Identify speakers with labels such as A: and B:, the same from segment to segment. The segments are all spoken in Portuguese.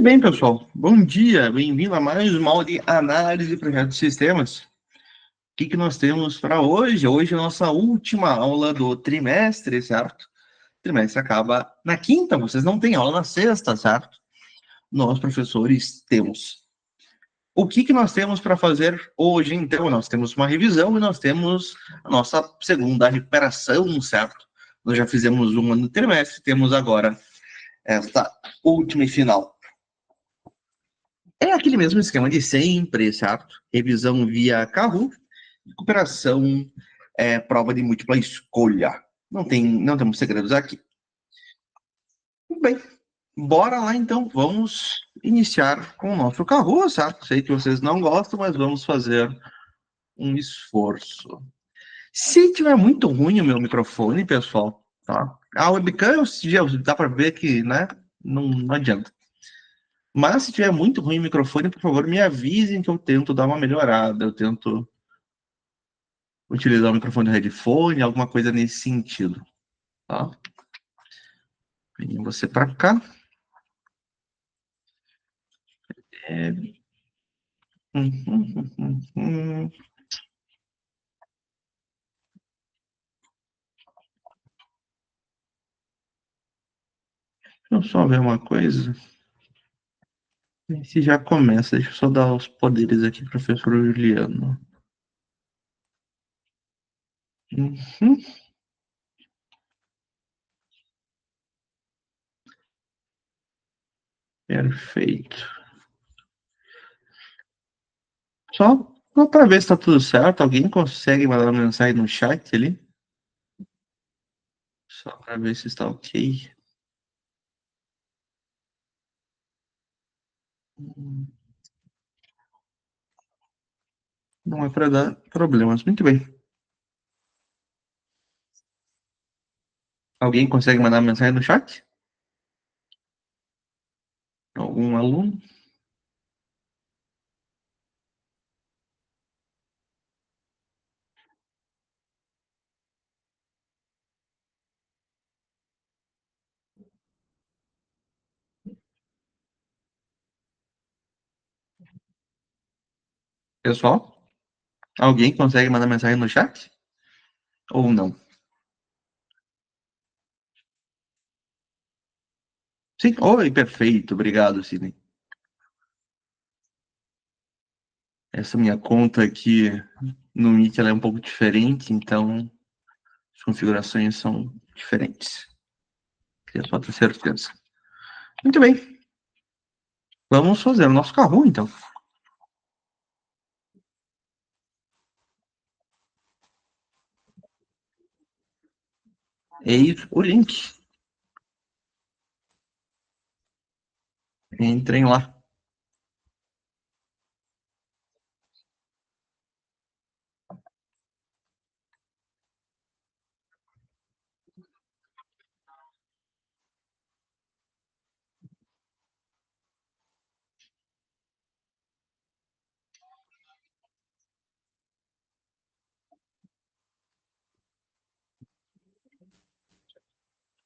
A: bem, pessoal. Bom dia, bem-vindo a mais uma aula de análise de projetos de sistemas. O que nós temos para hoje? Hoje é a nossa última aula do trimestre, certo? O trimestre acaba na quinta, vocês não têm aula na sexta, certo? Nós, professores, temos. O que nós temos para fazer hoje, então? Nós temos uma revisão e nós temos a nossa segunda recuperação, certo? Nós já fizemos uma no trimestre, temos agora esta última e final. É aquele mesmo esquema de sempre, certo? Revisão via Kahoot, recuperação, prova de múltipla escolha. Não temos segredos aqui. Muito bem, bora lá então. Vamos iniciar com o nosso Kahoot, certo? Sei que vocês não gostam, mas vamos fazer um esforço. Se tiver muito ruim o meu microfone, pessoal, tá? A webcam, dá para ver que, né? Não adianta. Mas se tiver muito ruim o microfone, por favor, me avisem que eu tento dar uma melhorada. Eu tento utilizar o microfone do headphone, alguma coisa nesse sentido. Tá? Venha você para cá. É... Deixa eu só ver uma coisa. Se já começa, deixa eu só dar os poderes aqui, professor Juliano. Uhum. Perfeito. Só para ver se está tudo certo, alguém consegue mandar uma mensagem no chat ali? Só para ver se está ok. Não é para dar problemas. Muito bem. Alguém consegue mandar uma mensagem no chat? Algum aluno? Pessoal? Alguém consegue mandar mensagem no chat? Ou não? Sim? Oi, perfeito. Obrigado, Sidney. Essa minha conta aqui no Meet ela é um pouco diferente, então as configurações são diferentes. Queria só ter certeza. Muito bem. Vamos fazer o nosso carro, então. Eis o link. Entrem lá.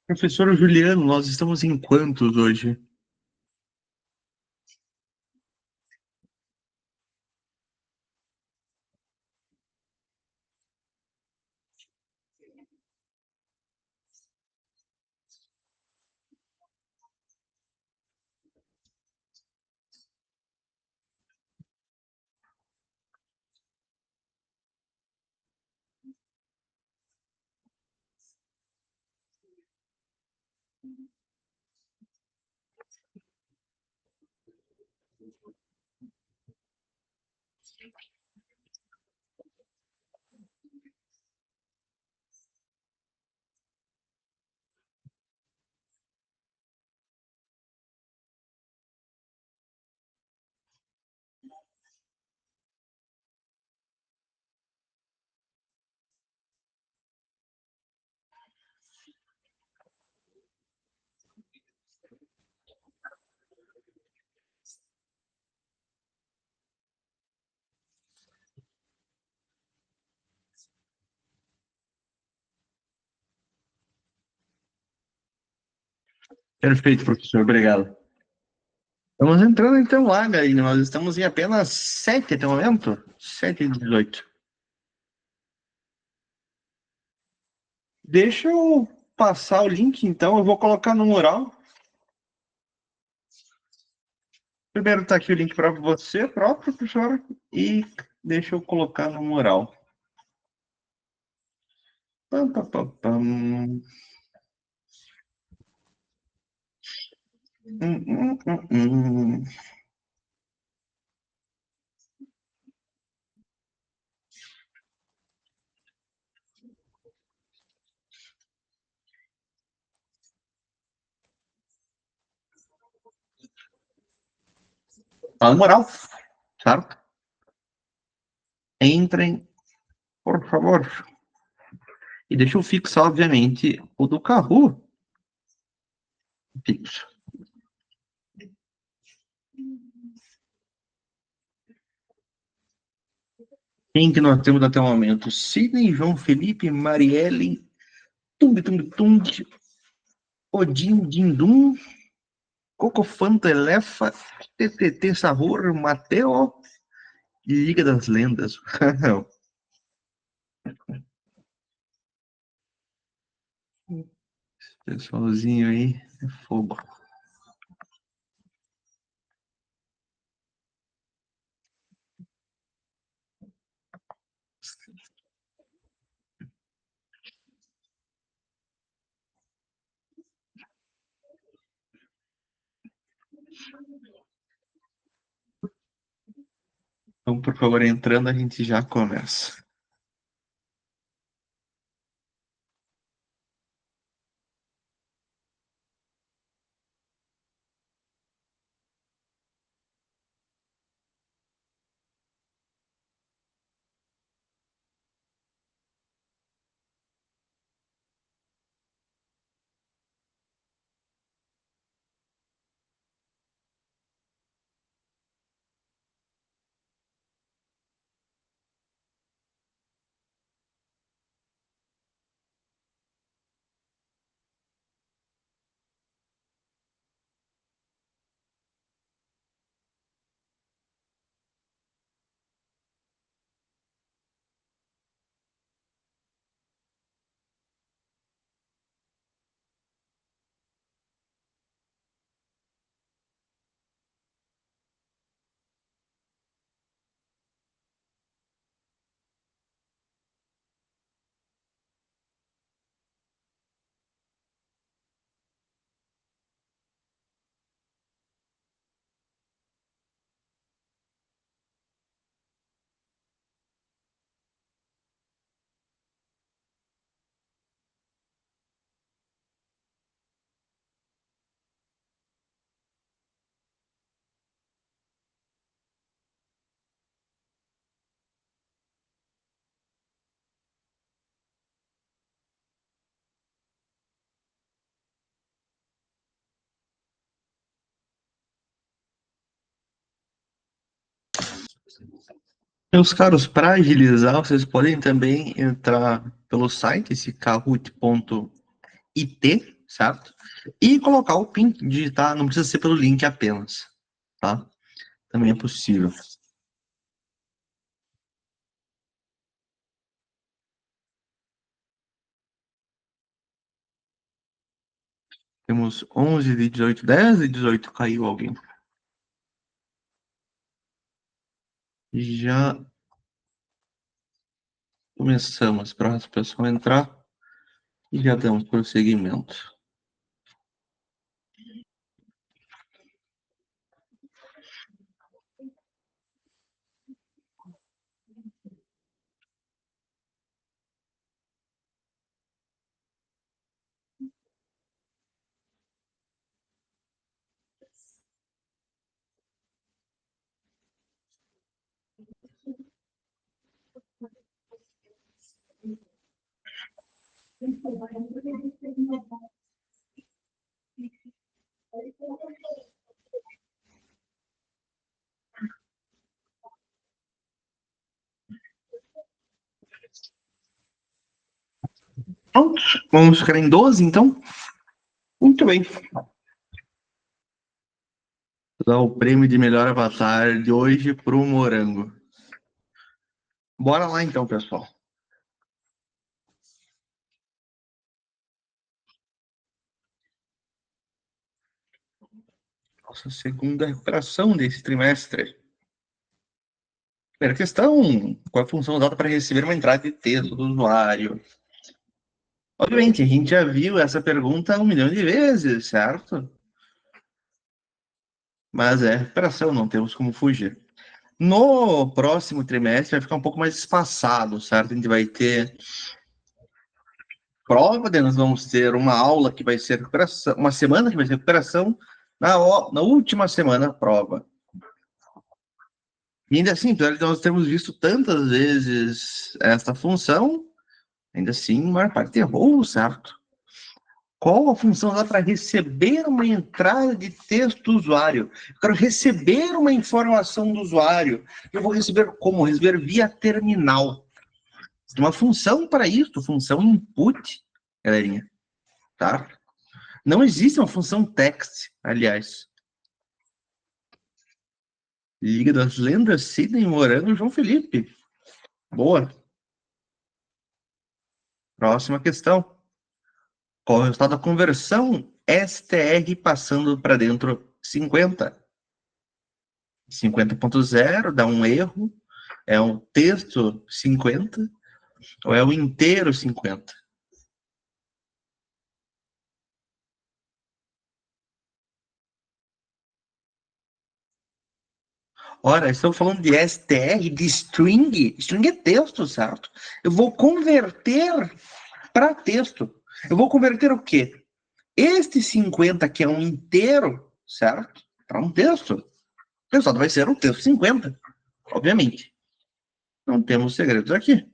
A: Professor Juliano, nós estamos em quantos hoje? Perfeito, professor. Obrigado. Vamos entrando então lá, galera. Nós estamos em apenas 7 até o momento. 7 e 18. Deixa eu passar o link, então. Eu vou colocar no mural. Primeiro tá aqui o link para você próprio, professora. E deixa eu colocar no mural. Pam, pam, pam, pam. Hum, hum, hum, hum. Tá no mural, certo? Entrem, por favor. E deixa eu fixar, obviamente, o do Kahoot. Fixo. Quem que nós temos até o momento? Sidney, João Felipe, Marielle, Tung Tung Tung, Odin Dindum, Cocofanta Elefa, TTT Sahur, Mateo e Liga das Lendas. Pessoalzinho aí, é fogo. Então, por favor, entrando, a gente já começa. Meus caros, para agilizar, vocês podem também entrar pelo site, esse kahoot.it, certo? E colocar o PIN, digitar, não precisa ser pelo link apenas, tá? Também é possível. Temos 11 de 18, 10 de 18, caiu alguém. Já começamos para as pessoas entrar e já damos prosseguimento. Prontos, vamos ficar em 12, então? Muito bem. Dar o prêmio de melhor avatar de hoje pro Morango. Bora lá então, pessoal. Nossa segunda recuperação desse trimestre. Primeira questão: qual é a função usada para receber uma entrada de texto do usuário? Obviamente, a gente já viu essa pergunta 1 milhão de vezes, certo? Mas é recuperação, não temos como fugir. No próximo trimestre vai ficar um pouco mais espaçado, certo? A gente vai ter prova, daí nós vamos ter uma aula que vai ser recuperação, uma semana que vai ser recuperação, na última semana, prova. E ainda assim, apesar de nós termos visto tantas vezes essa função, ainda assim, a maior parte errou, certo? Qual a função dá para receber uma entrada de texto do usuário? Eu quero receber uma informação do usuário. Eu vou receber como? Receber via terminal. Tem uma função para isso, função input, galerinha, tá? Não existe uma função text, aliás. Liga das Lendas, Sidney Morango e João Felipe. Boa. Próxima questão. Qual é o resultado da conversão STR passando para dentro 50? 50.0 dá um erro. É um texto 50 ou é o inteiro 50? Ora, estou falando de STR, de string. String é texto, certo? Eu vou converter para texto. Eu vou converter o quê? Este 50, que é um inteiro, certo? Para um texto. O resultado vai ser um texto 50, obviamente. Não temos segredos aqui.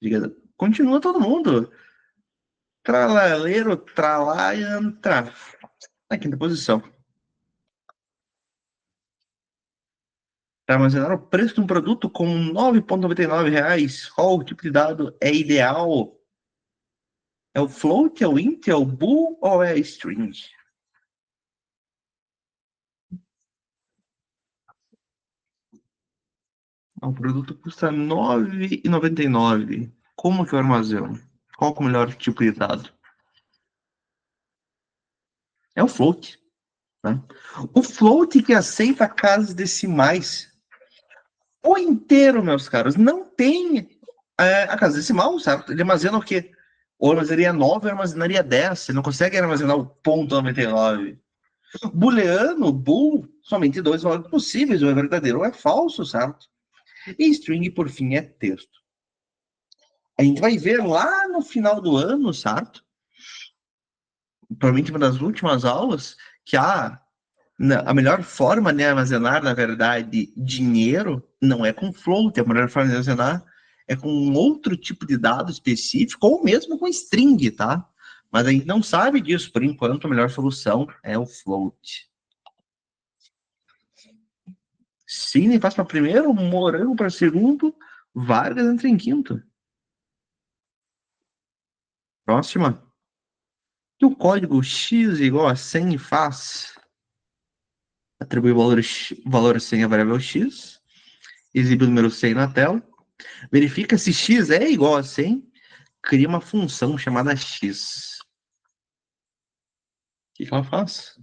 A: Diga, continua todo mundo. Tralaleiro, tralaianta. Na quinta posição. Para armazenar o preço de um produto com R$ 9,99, qual tipo de dado é ideal? É o float, é o int, é o bool ou é a string? O produto custa R$ 9,99. Como que eu armazeno? Qual que é o melhor tipo de dado? É o float. Né? O float que aceita casas decimais. O inteiro, meus caros, não tem a casa decimal, sabe? Ele armazena o quê? Ou armazenaria 9, ou armazenaria 10. Você não consegue armazenar o ponto 99. Booleano, bool, somente dois valores possíveis, ou é verdadeiro ou é falso, certo? E string, por fim, é texto. A gente vai ver lá no final do ano, certo? Provavelmente uma das últimas aulas, que a melhor forma de armazenar, na verdade, dinheiro não é com float, a melhor forma de armazenar é com outro tipo de dado específico, ou mesmo com string, tá? Mas a gente não sabe disso, por enquanto, a melhor solução é o float. Sidney passa para primeiro, Morango para segundo, Vargas entra em quinto. Próxima. Que o código x igual a 100 faz? Atribui valor 100 à variável x, exibe o número 100 na tela, verifica se x é igual a 100, cria uma função chamada x. O que ela faz?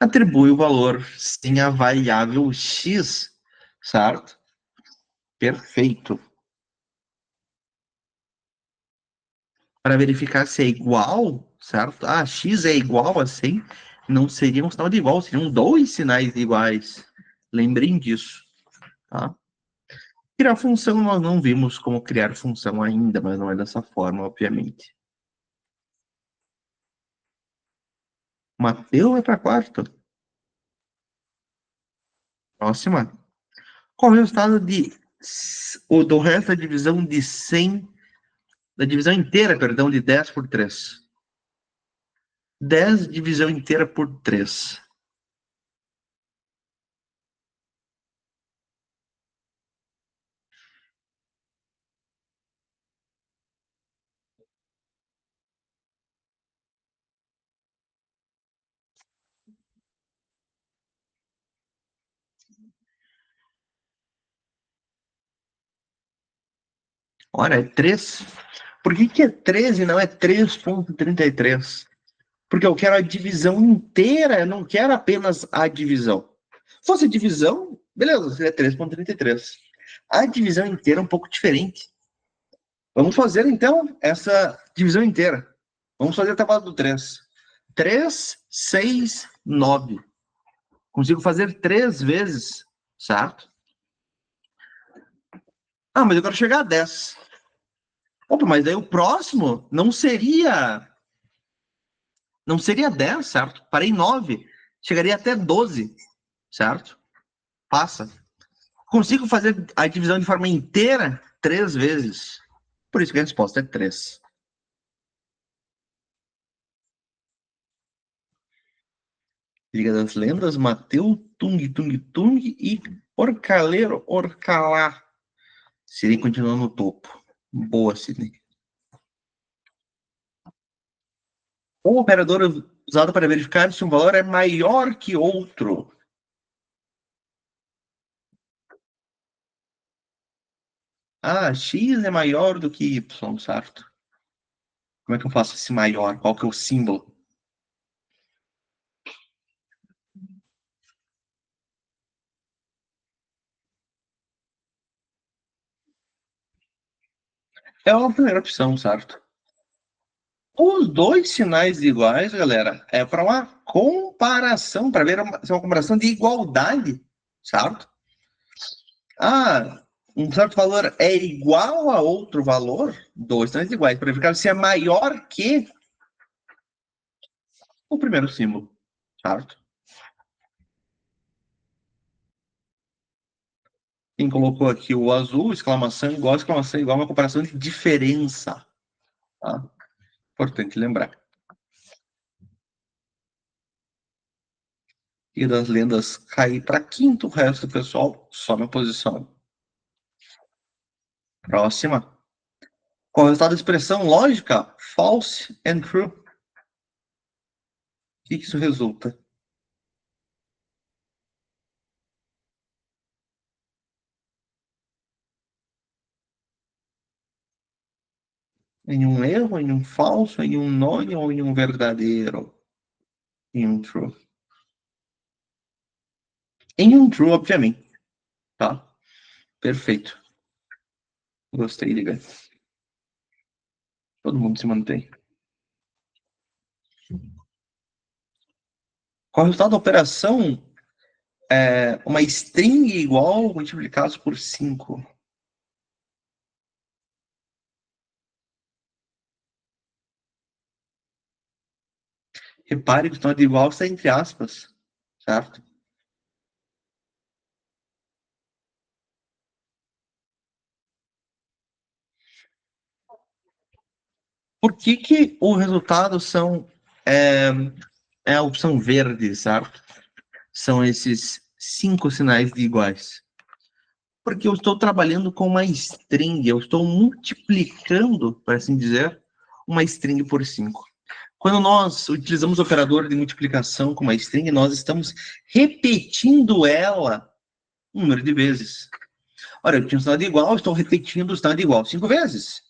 A: Atribui o valor 100 à variável x, certo? Perfeito. Para verificar se é igual, certo? X é igual a 100, não seria um sinal de igual, seriam dois sinais iguais. Lembrem disso, tá? Criar função, nós não vimos como criar função ainda, mas não é dessa forma, obviamente. Mateus vai para quarto. Próxima. Qual é o resultado do resto da divisão de 100, da divisão inteira, perdão, de 10 por 3? 10 divisão inteira por 3. Olha, é 3. Por que é 13 e não é 3,33? Porque eu quero a divisão inteira, eu não quero apenas a divisão. Se fosse divisão, beleza, seria 3,33. A divisão inteira é um pouco diferente. Vamos fazer, então, essa divisão inteira. Vamos fazer a tabela do 3. 3, 6, 9. Consigo fazer 3 vezes, certo? Ah, mas eu quero chegar a 10. Opa, mas daí o próximo não seria 10, certo? Parei em 9. Chegaria até 12, certo? Passa. Consigo fazer a divisão de forma inteira 3 vezes. Por isso que a resposta é 3. Liga das Lendas, Mateu, Tung, Tung, Tung e Orcaleiro, Orcalá. Siri continua no topo. Boa, Sidney. O operador usado para verificar se um valor é maior que outro. Ah, X é maior do que Y, certo? Como é que eu faço esse maior? Qual que é o símbolo? É a primeira opção, certo? Os dois sinais iguais, galera, é para uma comparação, para ver se é uma comparação de igualdade, certo? Ah, um certo valor é igual a outro valor, dois sinais iguais, para verificar se é maior que o primeiro símbolo, certo? Quem colocou aqui o azul, exclamação igual, uma comparação de diferença, tá? Importante lembrar. E das lendas cair para quinto, o resto do pessoal sobe a posição. Próxima. Qual é o resultado da expressão lógica? False and true. O que isso resulta? Em um erro, em um falso, em um nome ou em um verdadeiro? Em um true. Em um true, obviamente. Tá? Perfeito. Gostei, liga. Todo mundo se mantém. Qual é o resultado da operação? Uma string igual multiplicados por 5. Repare que o sinal de igual está entre aspas, certo? Por que o resultado é a opção verde, certo? São esses 5 sinais de iguais. Porque eu estou trabalhando com uma string, eu estou multiplicando, por assim dizer, uma string por 5. Quando nós utilizamos o operador de multiplicação com uma string, nós estamos repetindo ela um número de vezes. Olha, eu tinha um sinal de igual, estou repetindo o sinal de igual 5 vezes.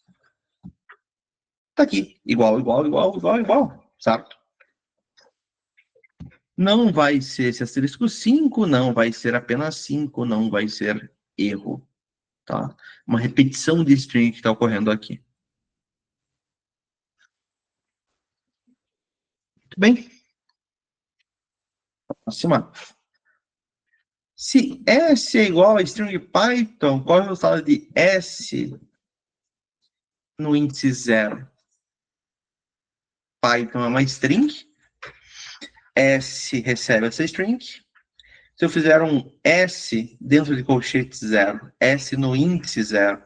A: Está aqui, igual, igual, igual, igual, igual, certo? Não vai ser esse asterisco 5, não vai ser apenas 5, não vai ser erro, tá? Uma repetição de string que está ocorrendo aqui. Muito bem. Próxima. Se S é igual a string Python, qual é o resultado de S no índice 0? Python é uma string, S recebe essa string. Se eu fizer um S dentro de colchete 0, S no índice 0, o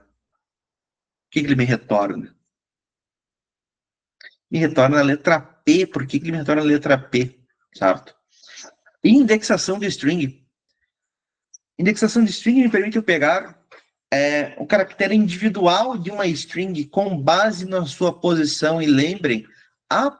A: que ele me retorna? Me retorna a letra P. Por que ele me retorna a letra P? Certo? Indexação de string. Indexação de string me permite eu pegar o caractere individual de uma string com base na sua posição. E lembrem, a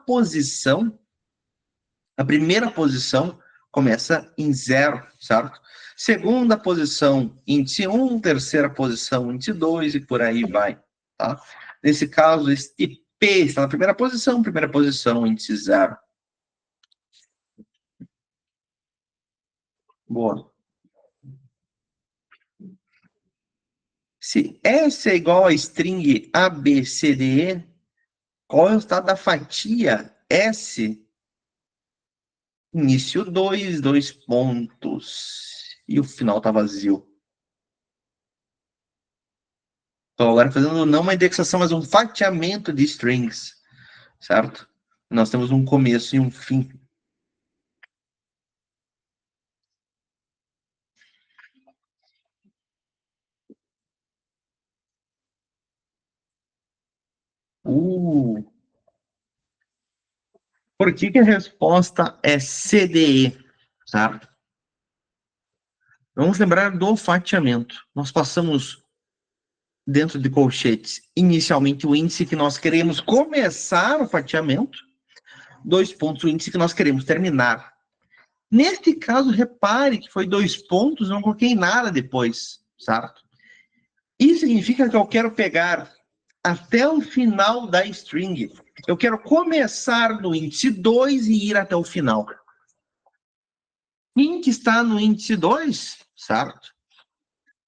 A: primeira posição começa em 0, certo? Segunda posição, índice 1, terceira posição, índice 2 e por aí vai. tá? Nesse caso, esse P está na primeira posição, índice 0. Boa. Se S é igual a string ABCDE, qual é o estado da fatia S? Início 2, 2 pontos. E o final está vazio. Estou agora fazendo não uma indexação, mas um fatiamento de strings, certo? Nós temos um começo e um fim. Por que a resposta é CDE, certo? Vamos lembrar do fatiamento. Nós passamos dentro de colchetes, inicialmente o índice que nós queremos começar o fatiamento, 2 pontos o índice que nós queremos terminar. Neste caso, repare que foi 2 pontos, não coloquei nada depois, certo? Isso significa que eu quero pegar até o final da string. Eu quero começar no índice 2 e ir até o final. Quem que está no índice 2, certo?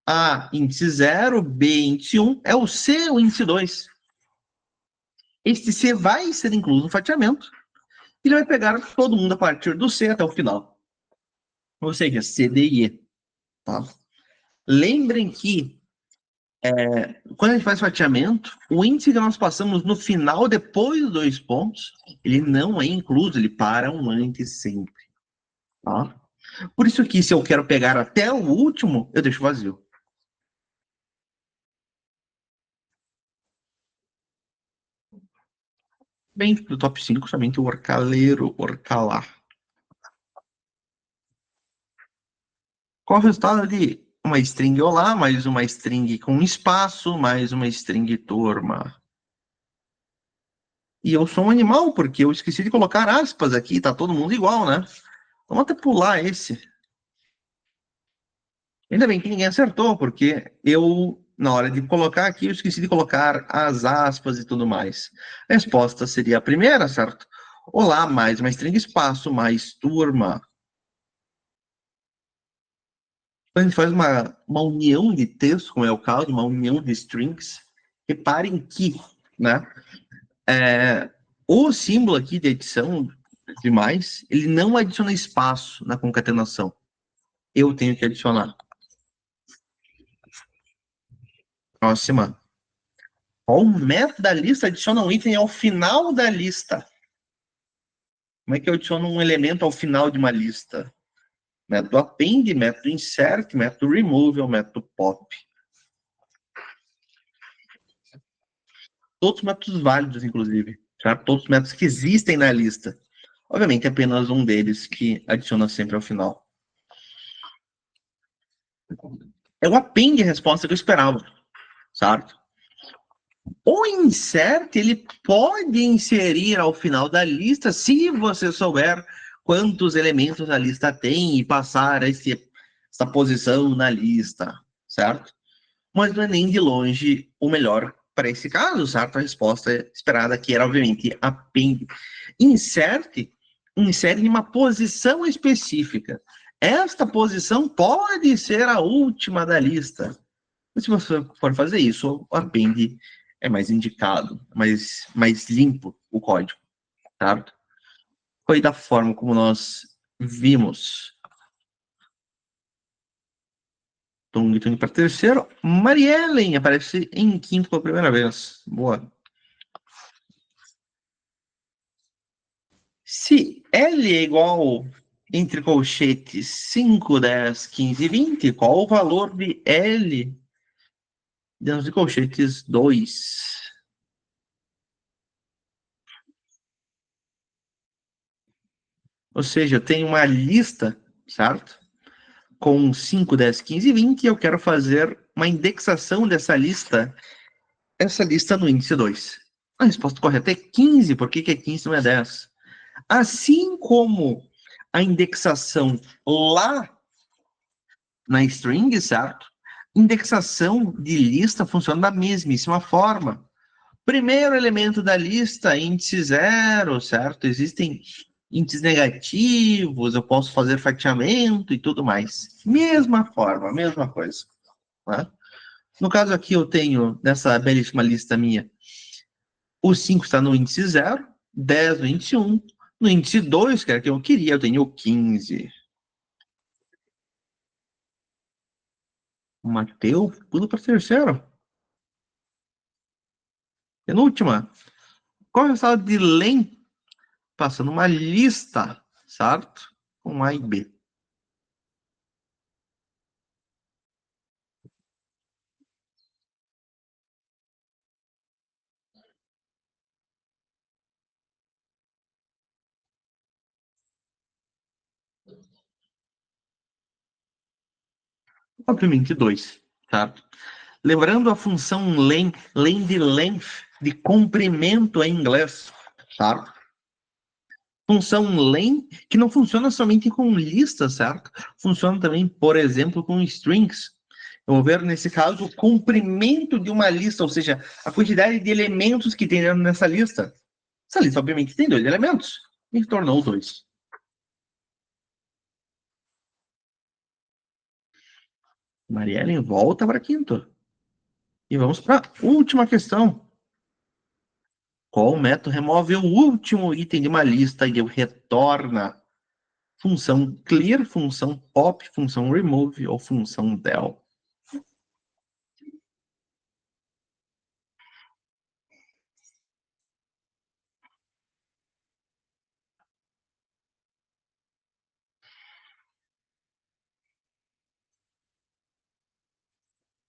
A: A, índice 0, B, índice 1, é o C, o índice 2. Este C vai ser incluso no fatiamento. Ele vai pegar todo mundo a partir do C até o final. Ou seja, C, D e E. Tá? Lembrem que quando a gente faz fatiamento, o índice que nós passamos no final, depois dos 2 pontos, ele não é incluso, ele para um antes sempre. Tá? Por isso que se eu quero pegar até o último, eu deixo vazio. Bem, do top 5, somente o orcaleiro, orcalar. Qual o resultado de uma string olá, mais uma string com espaço, mais uma string turma? E eu sou um animal, porque eu esqueci de colocar aspas aqui, tá todo mundo igual, né? Vamos até pular esse. Ainda bem que ninguém acertou, porque eu, na hora de colocar aqui, eu esqueci de colocar as aspas e tudo mais. A resposta seria a primeira, certo? Olá, mais uma string espaço, mais turma. Quando a gente faz uma união de texto, como é o caso, uma união de strings, reparem que, né, o símbolo aqui de adição de mais, ele não adiciona espaço na concatenação. Eu tenho que adicionar. Próxima. Qual método da lista adiciona um item ao final da lista? Como é que eu adiciono um elemento ao final de uma lista? Método append, método insert, método remove ou método pop. Todos os métodos válidos, inclusive. Certo? Todos os métodos que existem na lista. Obviamente, apenas um deles que adiciona sempre ao final. É o append a resposta que eu esperava. Certo? O insert, ele pode inserir ao final da lista, se você souber quantos elementos a lista tem e passar essa posição na lista, certo? Mas não é nem de longe o melhor para esse caso, certo? A resposta esperada aqui era, obviamente, append. Insert, insere em uma posição específica. Esta posição pode ser a última da lista. Mas se você for fazer isso, o append é mais indicado, mais limpo o código, certo? Foi da forma como nós vimos. Tung Tung para terceiro. Mariellen aparece em quinto pela primeira vez. Boa. Se L é igual, entre colchetes, 5, 10, 15 e 20, qual o valor de L dentro de colchetes 2? Ou seja, eu tenho uma lista, certo? Com 5, 10, 15 e 20, e eu quero fazer uma indexação dessa lista, essa lista no índice 2. A resposta correta é 15, por que é 15 não é 10? Assim como a indexação lá na string, certo? indexação de lista funciona da mesmíssima forma. Primeiro elemento da lista, índice zero, certo? Existem índices negativos, eu posso fazer fatiamento e tudo mais. Mesma forma, mesma coisa. Tá? No caso aqui, eu tenho, nessa belíssima lista minha, o 5 está no índice zero, 10 no índice 1, no índice 2, que era que eu queria, eu tenho 15. Mateu, pula para terceiro. Penúltima. Qual é o resultado de Len passando uma lista, certo? Com A e B. Obviamente 2, certo? Lembrando a função len, len de length, de comprimento em inglês, certo? Função len que não funciona somente com listas, certo? Funciona também, por exemplo, com strings. Eu vou ver, nesse caso, o comprimento de uma lista, ou seja, a quantidade de elementos que tem nessa lista. Essa lista, obviamente, tem 2 elementos. E tornou 2. Marielle volta para quinto. E vamos para a última questão. Qual método remove o último item de uma lista e retorna? Função clear, função pop, função remove ou função del?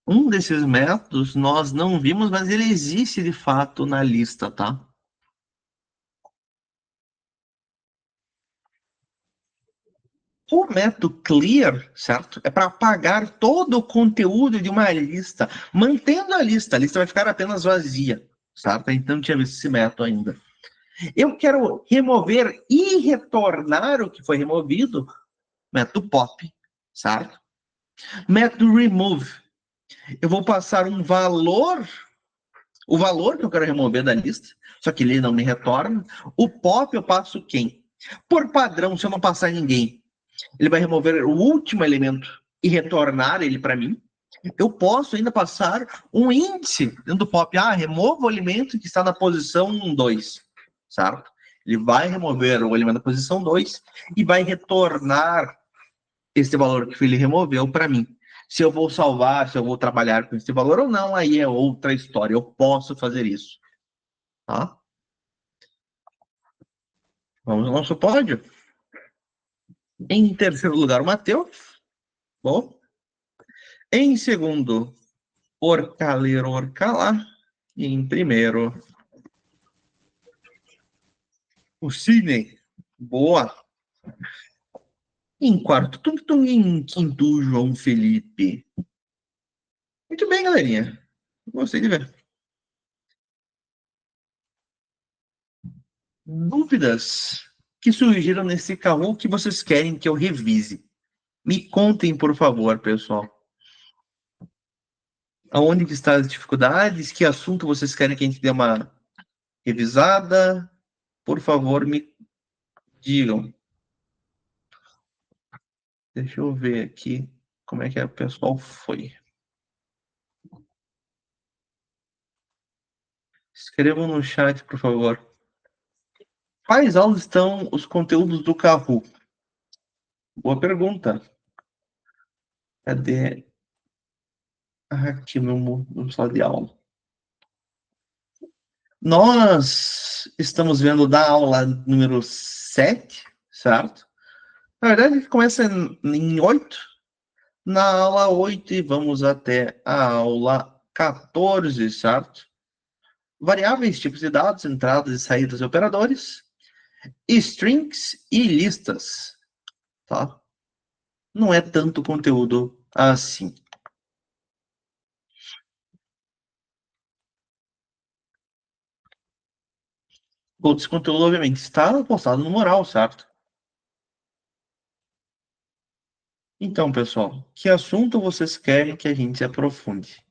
A: Um desses métodos nós não vimos, mas ele existe de fato na lista, tá? O método clear, certo? É para apagar todo o conteúdo de uma lista, mantendo a lista vai ficar apenas vazia, certo? Então não tinha visto esse método ainda. Eu quero remover e retornar o que foi removido, método pop, certo? Método remove. Eu vou passar um valor, o valor que eu quero remover da lista, só que ele não me retorna. O pop eu passo quem? Por padrão, se eu não passar ninguém, ele vai remover o último elemento e retornar ele para mim. Eu posso ainda passar um índice dentro do pop. Ah, remova o elemento que está na posição 2, certo? Ele vai remover o elemento da posição 2 e vai retornar esse valor que ele removeu para mim. Se eu vou salvar, se eu vou trabalhar com esse valor ou não, aí é outra história. Eu posso fazer isso. Tá? Vamos ao nosso pódio. Em terceiro lugar, o Matheus. Bom. Em segundo, Orcaleiro Orcalá. E em primeiro, o Sidney. Boa. Em quarto, Tum Tum. Em quinto, João Felipe. Muito bem, galerinha. Gostei de ver. Dúvidas que surgiram nesse carro que vocês querem que eu revise? Me contem, por favor, pessoal. Aonde que estão as dificuldades? Que assunto vocês querem que a gente dê uma revisada? Por favor, me digam. Deixa eu ver aqui como é que o pessoal foi. Escrevam no chat, por favor. Quais aulas estão os conteúdos do Kahoot? Boa pergunta. Cadê aqui meu sala de aula? Nós estamos vendo da aula número 7, certo? Na verdade, começa em 8. Na aula 8 e vamos até a aula 14, certo? Variáveis, tipos de dados, entradas e saídas de operadores, strings e listas, tá? Não é tanto conteúdo assim. Todo esse conteúdo, obviamente, está postado no mural, certo? Então, pessoal, que assunto vocês querem que a gente se aprofunde?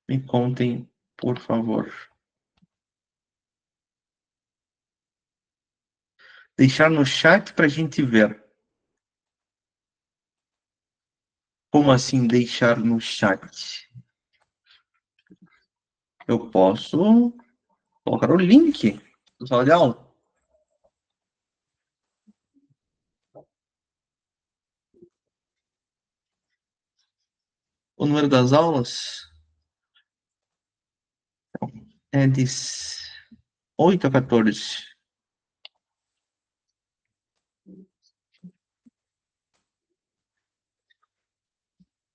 A: Me contem, por favor. Deixar no chat para a gente ver. Como assim deixar no chat? Eu posso colocar o link do sala de aula. O número das aulas é de 8 a 14.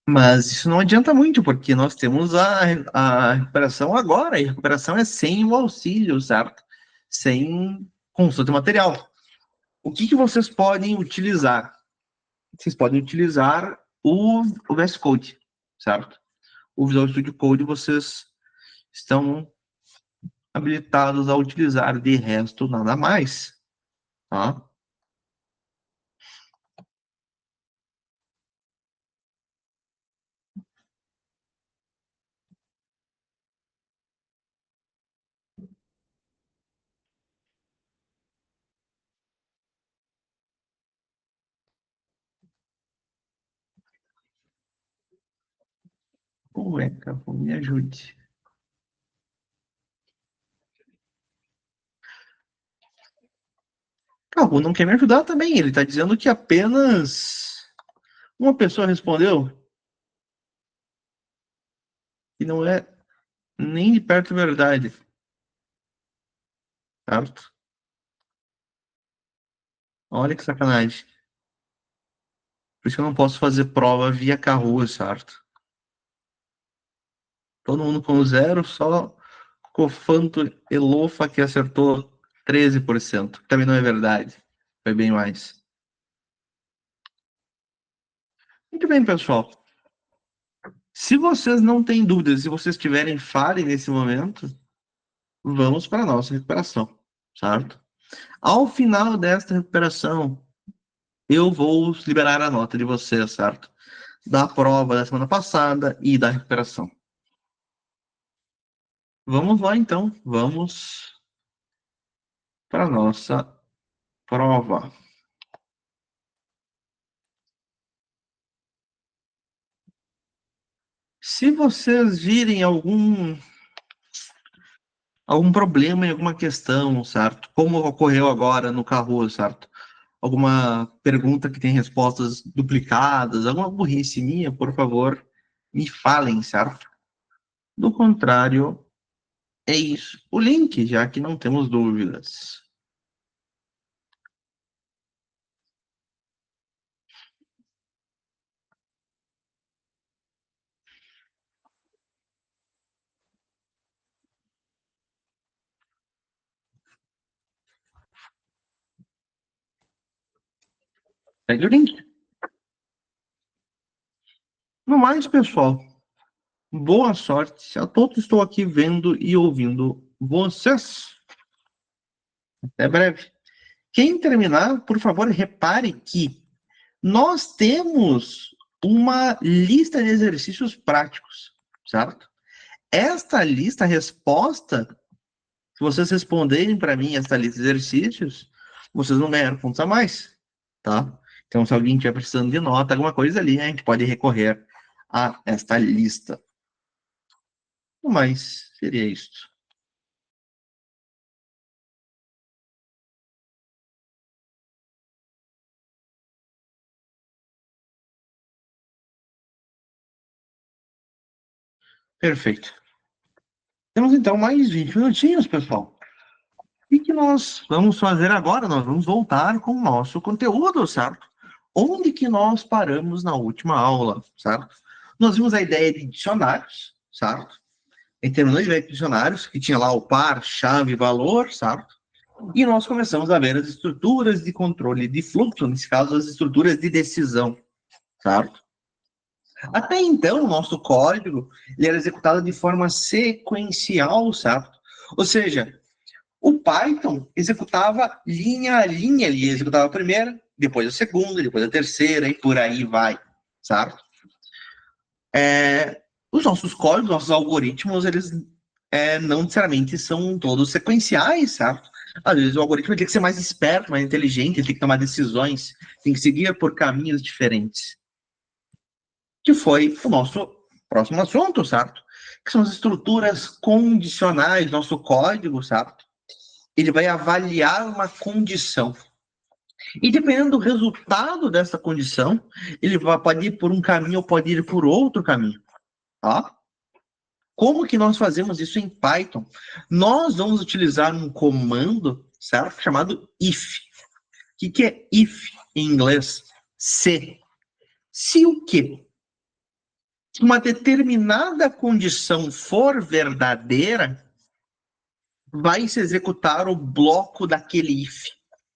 A: Mas isso não adianta muito, porque nós temos a recuperação agora, e a recuperação é sem o auxílio, certo? Sem consulta material. O que vocês podem utilizar? Vocês podem utilizar o VS Code, certo? O Visual Studio Code vocês estão habilitados a utilizar, de resto, nada mais, tá? Ué, Capu, me ajude. Capu não quer me ajudar também, ele está dizendo que apenas uma pessoa respondeu, e não é nem de perto verdade, certo? Olha que sacanagem. Por isso que eu não posso fazer prova via Kahoot, certo? Todo mundo com zero, só Cofanto Elofa que acertou 13%. Também não é verdade. Foi bem mais. Muito bem, pessoal. Se vocês não têm dúvidas, se vocês tiverem falha nesse momento, vamos para a nossa recuperação, certo? Ao final desta recuperação, eu vou liberar a nota de vocês, certo? Da prova da semana passada e da recuperação. Vamos lá, então. Vamos para a nossa prova. Se vocês virem algum problema em alguma questão, certo? Como ocorreu agora no Kahoot, certo? Alguma pergunta que tem respostas duplicadas, alguma burrice minha, por favor, me falem, certo? Do contrário, é isso. O link, já que não temos dúvidas. Segue o link. No mais, pessoal, boa sorte a todos. Estou aqui vendo e ouvindo vocês. Até breve. Quem terminar, por favor, repare que nós temos uma lista de exercícios práticos, certo? Esta lista, a resposta, se vocês responderem para mim esta lista de exercícios, vocês vão ganhar pontos a mais, tá? Então, se alguém estiver precisando de nota, alguma coisa ali, a gente pode recorrer a esta lista. Mas seria isso. Perfeito. Temos então mais 20 minutinhos, pessoal. O que nós vamos fazer agora? Nós vamos voltar com o nosso conteúdo, certo? Onde que nós paramos na última aula, certo? Nós vimos a ideia de dicionários, certo? A gente terminou de ver dicionários, que tinha lá o par, chave, valor, certo? E nós começamos a ver as estruturas de controle de fluxo, nesse caso, as estruturas de decisão, certo? Até então, o nosso código ele era executado de forma sequencial, certo? Ou seja, o Python executava linha a linha, ele executava a primeira, depois a segunda, depois a terceira, e por aí vai, certo? Os nossos códigos, nossos algoritmos, eles não necessariamente são todos sequenciais, certo? Às vezes o algoritmo tem que ser mais esperto, mais inteligente, ele tem que tomar decisões, tem que seguir por caminhos diferentes. Que foi o nosso próximo assunto, certo? Que são as estruturas condicionais, nosso código, certo? Ele vai avaliar uma condição. E dependendo do resultado dessa condição, ele pode ir por um caminho ou pode ir por outro caminho. Tá? Como que nós fazemos isso em Python? Nós vamos utilizar um comando, certo? Chamado if. O que é if em inglês? Se. Se o quê? Se uma determinada condição for verdadeira, vai se executar o bloco daquele if,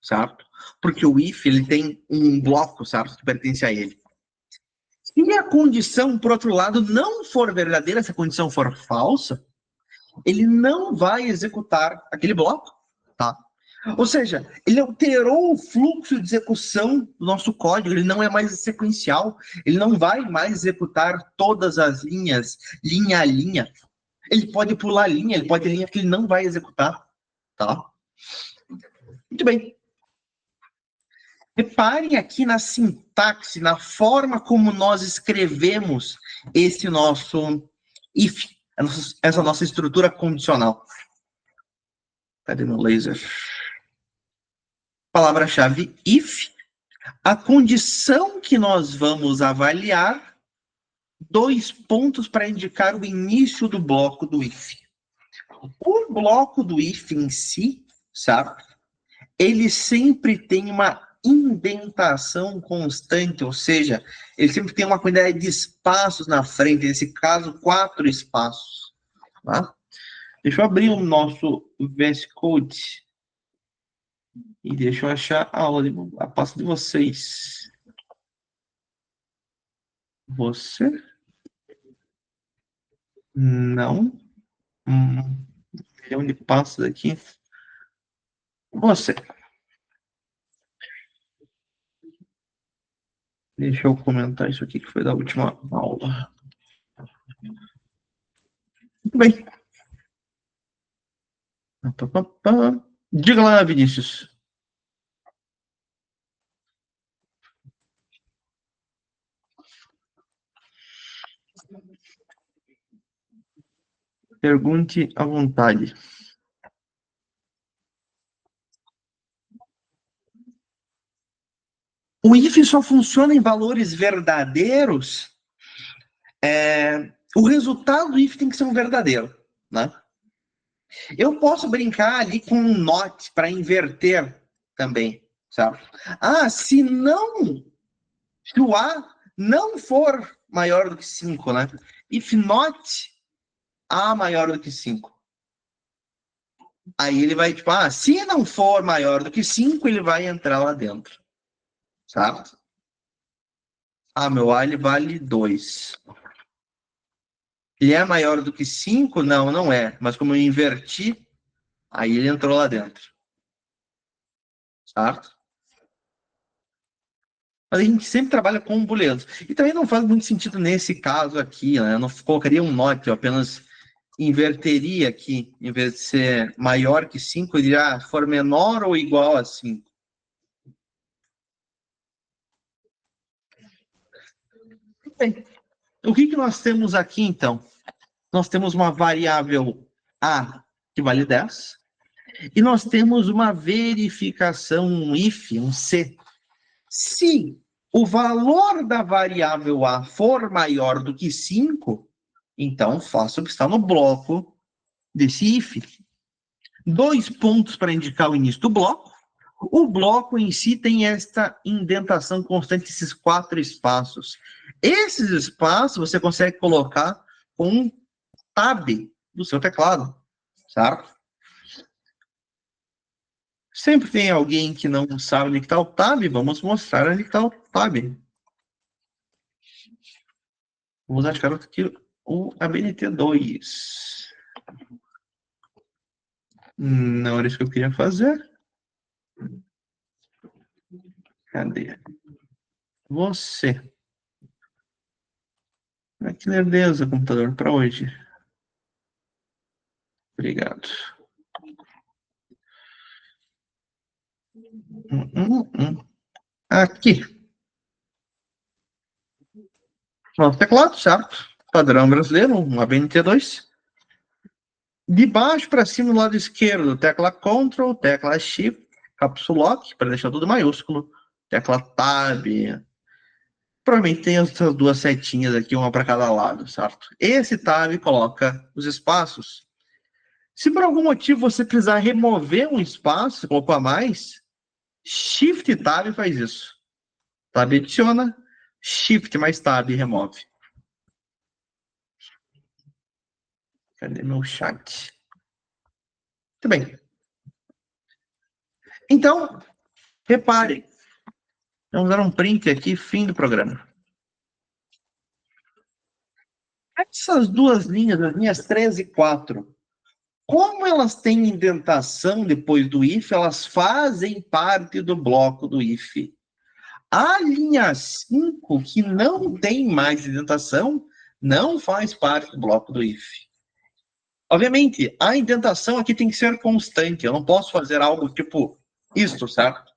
A: certo? Porque o if, ele tem um bloco, certo? Que pertence a ele. Se a condição, por outro lado, não for verdadeira, se a condição for falsa, ele não vai executar aquele bloco, tá? Ou seja, ele alterou o fluxo de execução do nosso código, ele não é mais sequencial, ele não vai mais executar todas as linhas, linha a linha. Ele pode pular linha, ele pode ter linha que ele não vai executar, tá? Muito bem. Reparem aqui na sintaxe, na forma como nós escrevemos esse nosso if, essa nossa estrutura condicional. Cadê meu laser? Palavra-chave if, a condição que nós vamos avaliar, 2 pontos para indicar o início do bloco do if. O bloco do if em si, certo? Ele sempre tem uma indentação constante, ou seja, ele sempre tem uma quantidade de espaços na frente, nesse caso, 4 espaços. Tá? Deixa eu abrir o nosso VS Code e deixa eu achar a aula, a pasta de vocês. Você? Não. Milhão de passos aqui. Você. Deixa eu comentar isso aqui que foi da última aula. Muito bem. Diga lá, Vinícius. Pergunte à vontade. O if só funciona em valores verdadeiros. O resultado do if tem que ser um verdadeiro, né? Eu posso brincar ali com um not para inverter também, certo? Se o A não for maior do que 5, né? If not A maior do que 5. Aí ele vai, tipo, se não for maior do que 5, ele vai entrar lá dentro. Certo? Meu A ele vale 2. Ele é maior do que 5? Não, não é. Mas como eu inverti, aí ele entrou lá dentro. Certo? Mas a gente sempre trabalha com booleanos. E também não faz muito sentido nesse caso aqui, né? Eu não colocaria um not, eu apenas inverteria aqui. Em vez de ser maior que 5, ele já for menor ou igual a 5. Bem, o que nós temos aqui, então? Nós temos uma variável A que vale 10. E nós temos uma verificação, um if, um se. Se o valor da variável A for maior do que 5, então faça o que está no bloco desse if. 2 pontos para indicar o início do bloco. O bloco em si tem esta indentação constante, esses 4 espaços. Esses espaços você consegue colocar com um tab do seu teclado, certo? Sempre tem alguém que não sabe onde está o tab, vamos mostrar onde está o tab. Vamos achar aqui o ABNT2. Não era isso que eu queria fazer. Cadê? Você. Que lerdeza, computador, para hoje. Obrigado. Aqui. Nosso teclado, certo? Padrão brasileiro, um ABNT2. De baixo para cima, no lado esquerdo, tecla Ctrl, tecla Shift, Caps Lock, para deixar tudo maiúsculo, tecla Tab. Provavelmente tem essas duas setinhas aqui, uma para cada lado, certo? Esse Tab coloca os espaços. Se por algum motivo você precisar remover um espaço, colocou a mais, Shift Tab faz isso. Tab adiciona, Shift mais Tab remove. Cadê meu chat? Muito bem. Então, repare. Vamos dar um print aqui, fim do programa. Essas duas linhas, as linhas 3 e 4, como elas têm indentação depois do if, elas fazem parte do bloco do if. A linha 5, que não tem mais indentação, não faz parte do bloco do if. Obviamente, a indentação aqui tem que ser constante. Eu não posso fazer algo tipo isto, certo?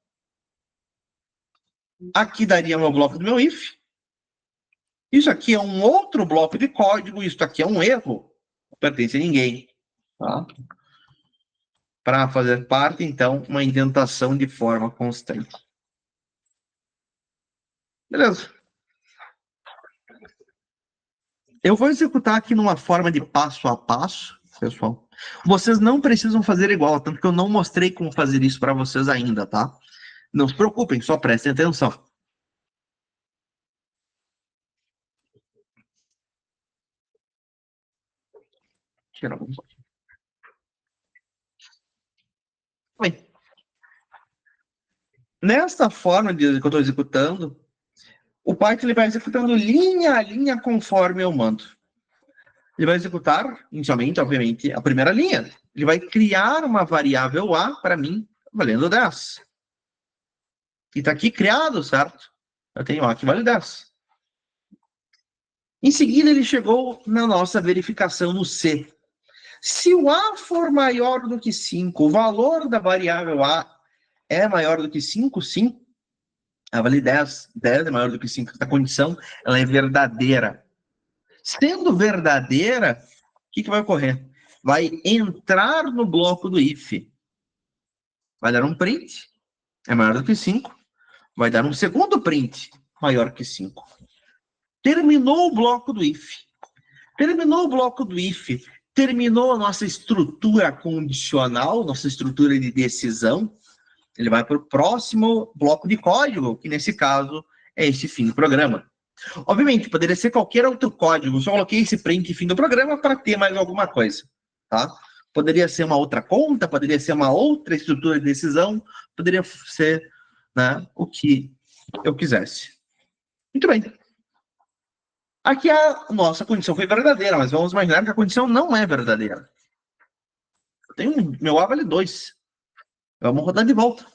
A: Aqui daria meu bloco do meu if. Isso aqui é um outro bloco de código. Isso aqui é um erro. Não pertence a ninguém. Tá? Para fazer parte, então, uma indentação de forma constante. Beleza. Eu vou executar aqui numa forma de passo a passo, pessoal. Vocês não precisam fazer igual, tanto que eu não mostrei como fazer isso para vocês ainda, tá? Não se preocupem, só prestem atenção. Tirar um... Bem, nesta forma que eu estou executando, o Python ele vai executando linha a linha conforme eu mando. Ele vai executar, inicialmente, obviamente, a primeira linha. Ele vai criar uma variável A para mim, valendo 10. E está aqui criado, certo? Eu tenho A que vale 10. Em seguida, ele chegou na nossa verificação no C. Se o A for maior do que 5, o valor da variável A é maior do que 5, sim. A vale 10. 10 é maior do que 5. Essa condição ela é verdadeira. Sendo verdadeira, o que vai ocorrer? Vai entrar no bloco do if. Vai dar um print, é maior do que 5. Vai dar um segundo print, maior que 5. Terminou o bloco do if. Terminou o bloco do if. Terminou a nossa estrutura condicional, nossa estrutura de decisão. Ele vai para o próximo bloco de código, que nesse caso é esse fim do programa. Obviamente, poderia ser qualquer outro código. Só coloquei esse print fim do programa para ter mais alguma coisa. Tá? Poderia ser uma outra conta, poderia ser uma outra estrutura de decisão, poderia ser, né, o que eu quisesse. Muito bem. Aqui a nossa condição foi verdadeira, mas vamos imaginar que a condição não é verdadeira. Eu tenho meu A vale 2. Vamos rodar de volta.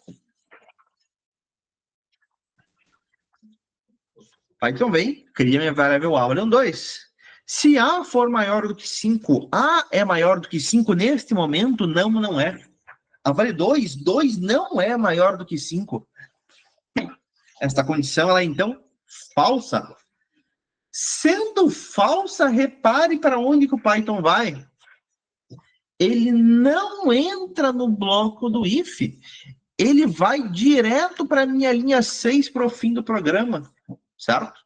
A: Python vem, cria minha variável A valendo 2. Se A for maior do que 5, A é maior do que 5 neste momento? Não, não é. A vale 2, 2 não é maior do que 5. Esta condição ela é, então, falsa. Sendo falsa, repare para onde que o Python vai. Ele não entra no bloco do if. Ele vai direto para a minha linha 6 para o fim do programa. Certo?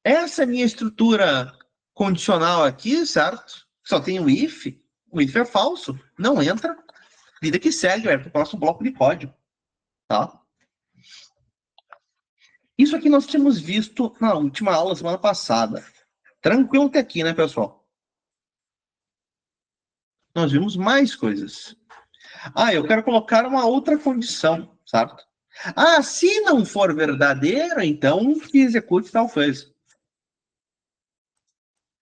A: Essa é a minha estrutura condicional aqui, certo? Só tem o if. O if é falso. Não entra. Vida que segue, vai para o próximo bloco de código. Tá? Isso aqui nós tínhamos visto na última aula, semana passada. Tranquilo até aqui, né, pessoal? Nós vimos mais coisas. Ah, eu quero colocar uma outra condição, certo? Ah, se não for verdadeiro, então que execute tal coisa.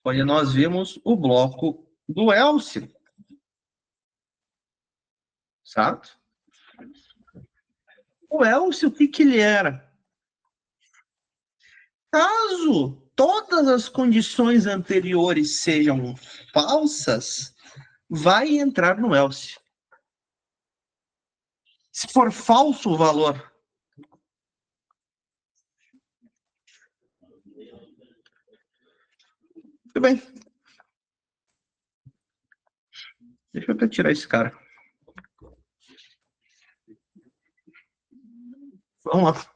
A: Onde nós vimos o bloco do else. Certo? O else, o que ele era? Caso todas as condições anteriores sejam falsas, vai entrar no else. Se for falso o valor, tudo bem. Deixa eu até tirar esse cara. Vamos lá.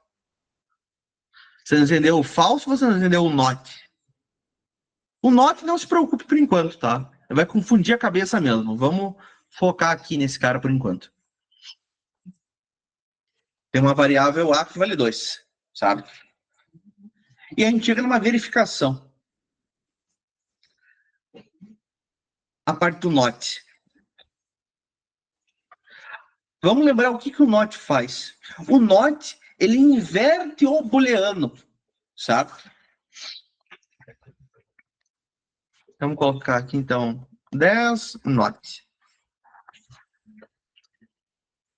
A: Você entendeu o falso ou você não entendeu o not? O not não se preocupe por enquanto, tá? Vai confundir a cabeça mesmo. Vamos focar aqui nesse cara por enquanto. Tem uma variável A que vale 2, sabe? E a gente chega numa verificação. A parte do not. Vamos lembrar o que o not faz. O not, ele inverte o booleano, sabe? Vamos colocar aqui, então, 10 not.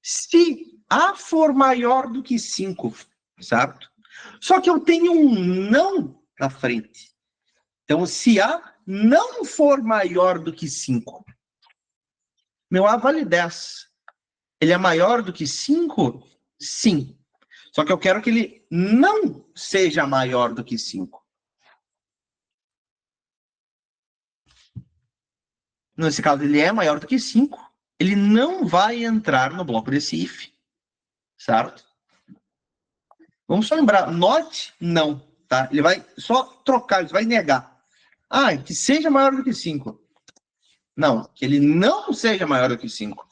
A: Se A for maior do que 5, certo? Só que eu tenho um não na frente. Então, se A não for maior do que 5, meu A vale 10. Ele é maior do que 5? Sim. Só que eu quero que ele não seja maior do que 5. Nesse caso, ele é maior do que 5. Ele não vai entrar no bloco desse if. Certo? Vamos só lembrar, not, não. Tá? Ele vai só trocar, ele vai negar. Ah, que seja maior do que 5. Não, que ele não seja maior do que 5.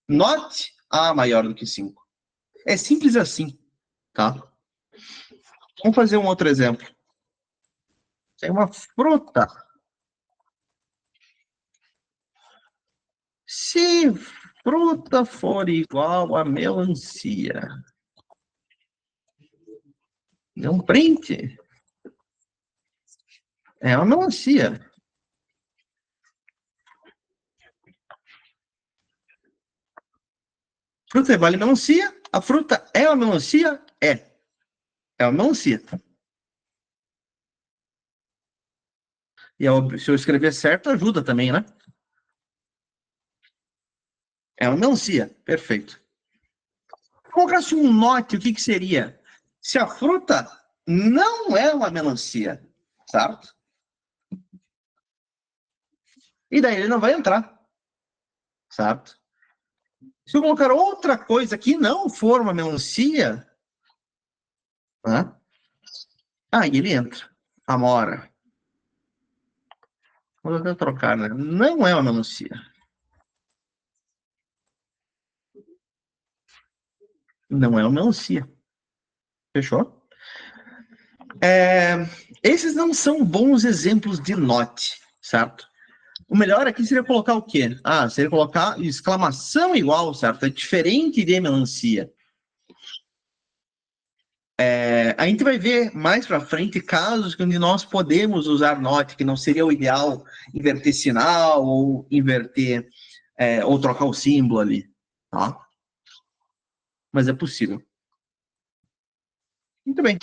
A: Not A maior do que 5. É simples assim, tá? Vamos fazer um outro exemplo. Tem uma fruta. Se fruta for igual a melancia, é um print. É uma melancia. Fruta vale melancia. A fruta é uma melancia? É. É uma melancia. E se eu escrever certo, ajuda também, né? É uma melancia. Perfeito. Colocasse um note, o que seria? Se a fruta não é uma melancia, certo? E daí ele não vai entrar, certo? Se eu colocar outra coisa que não for uma melancia, né? Aí ele entra. Amora. Vou até trocar, né? Não é uma melancia. Não é uma melancia. Fechou? Esses não são bons exemplos de not, certo? O melhor aqui seria colocar o quê? Ah, seria colocar exclamação igual, certo? É diferente de melancia. A gente vai ver mais para frente casos onde nós podemos usar not, que não seria o ideal inverter sinal ou inverter, ou trocar o símbolo ali, tá? Mas é possível. Muito bem.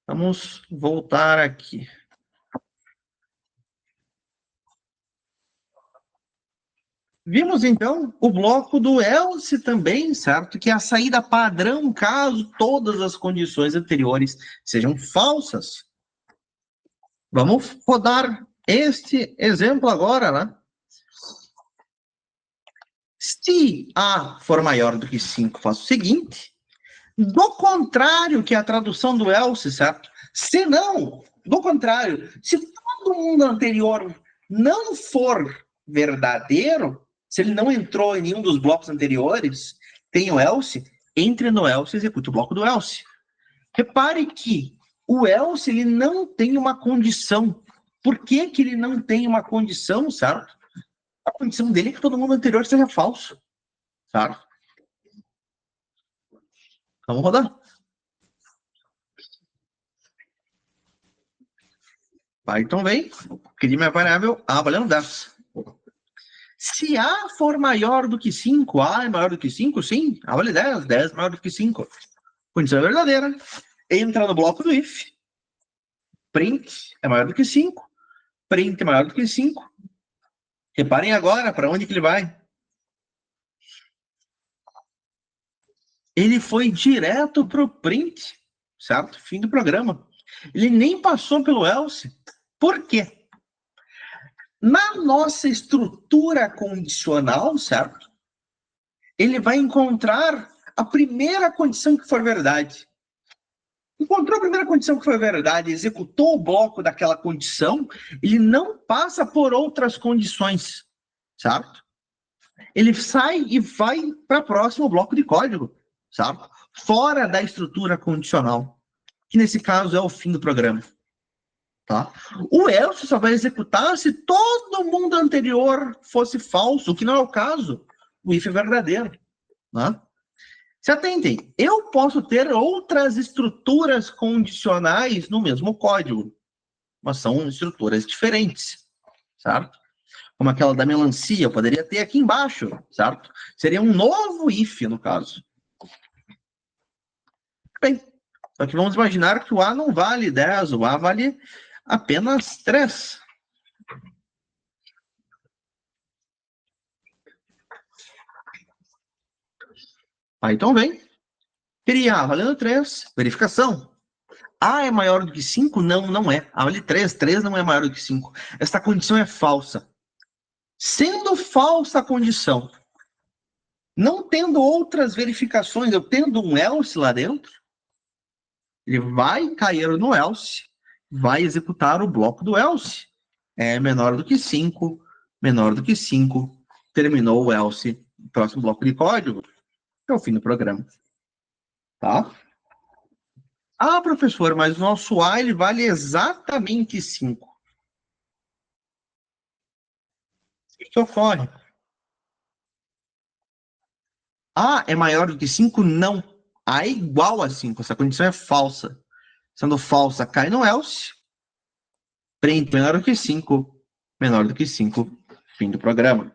A: Vamos voltar aqui. Vimos, então, o bloco do else também, certo? Que é a saída padrão caso todas as condições anteriores sejam falsas. Vamos rodar este exemplo agora, né? Se A for maior do que 5, faço o seguinte. Do contrário, que é a tradução do else, certo? Se não, do contrário, se todo mundo anterior não for verdadeiro, se ele não entrou em nenhum dos blocos anteriores, tem o else, entre no else e execute o bloco do else. Repare que o else ele não tem uma condição. Por que ele não tem uma condição, certo? A condição dele é que todo mundo anterior seja falso, certo? Vamos rodar. Python vem, cria minha variável A valendo 10. Se A for maior do que 5, A é maior do que 5, sim. A vale 10, 10 é maior do que 5. Condição é verdadeira. Entra no bloco do if. Print é maior do que 5. Print é maior do que 5. Reparem agora para onde que ele vai. Ele foi direto para o print, certo? Fim do programa. Ele nem passou pelo else. Por quê? Na nossa estrutura condicional, certo? Ele vai encontrar a primeira condição que for verdade. Encontrou a primeira condição que foi verdade, executou o bloco daquela condição, ele não passa por outras condições, certo? Ele sai e vai para o próximo bloco de código, certo? Fora da estrutura condicional, que nesse caso é o fim do programa. Tá? O else só vai executar se todo mundo anterior fosse falso, o que não é o caso. O if é verdadeiro. Né? Se atentem, eu posso ter outras estruturas condicionais no mesmo código, mas são estruturas diferentes, certo? Como aquela da melancia, eu poderia ter aqui embaixo, certo? Seria um novo if, no caso. Bem, só que vamos imaginar que o A não vale 10, o A vale apenas 3. Aí, então vem. Criar, valendo 3. Verificação. A é maior do que 5? Não, não é. A vale 3. 3 não é maior do que 5. Esta condição é falsa. Sendo falsa a condição, não tendo outras verificações, eu tendo um else lá dentro, ele vai cair no else, vai executar o bloco do else. É menor do que 5, menor do que 5, terminou o else, próximo bloco de código, é o fim do programa. Tá? Ah, professor, mas o nosso A ele vale exatamente 5. O que ocorre? A é maior do que 5? Não. A é igual a 5. Essa condição é falsa. Sendo falsa, cai no else. Print menor do que 5. Menor do que 5. Fim do programa.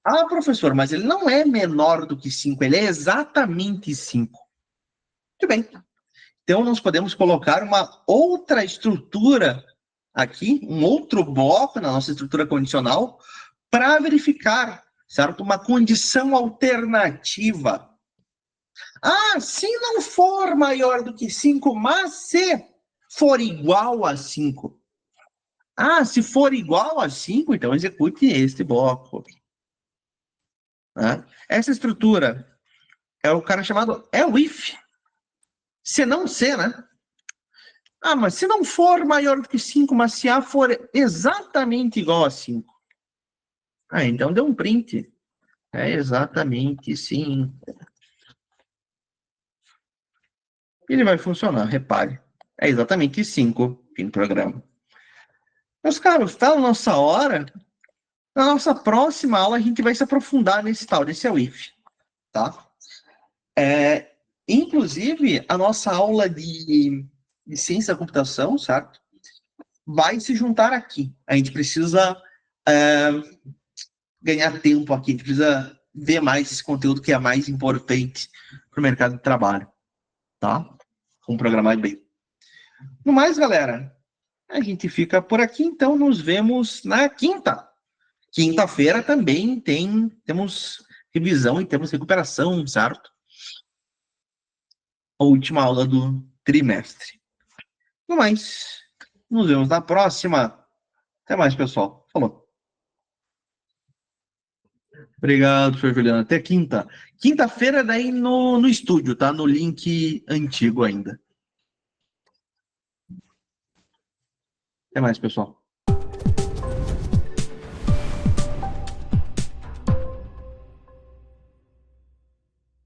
A: Ah, professor, mas ele não é menor do que 5. Ele é exatamente 5. Muito bem. Então, nós podemos colocar uma outra estrutura aqui, um outro bloco na nossa estrutura condicional, para verificar, certo? Uma condição alternativa. Ah, se não for maior do que 5, mas se for igual a 5. Ah, se for igual a 5, então execute este bloco. Né? Essa estrutura é o cara chamado if. Se não se, né? Ah, mas se não for maior do que 5, mas se A for exatamente igual a 5. Ah, então deu um print. É exatamente 5. Ele vai funcionar, repare. É exatamente 5 fim do programa. Meus caros, está na nossa hora. Na nossa próxima aula, a gente vai se aprofundar nesse tal, nesse if. Tá? Inclusive, a nossa aula de ciência da computação, certo? Vai se juntar aqui. A gente precisa ganhar tempo aqui, a gente precisa ver mais esse conteúdo que é mais importante para o mercado de trabalho, tá? Vamos programar bem. No mais, galera, a gente fica por aqui, então nos vemos na quinta. Quinta-feira também temos revisão e temos recuperação, certo? A última aula do trimestre. No mais, nos vemos na próxima. Até mais, pessoal. Falou. Obrigado, professor Juliano. Até quinta. Quinta-feira, daí no estúdio, tá? No link antigo ainda. Até mais, pessoal.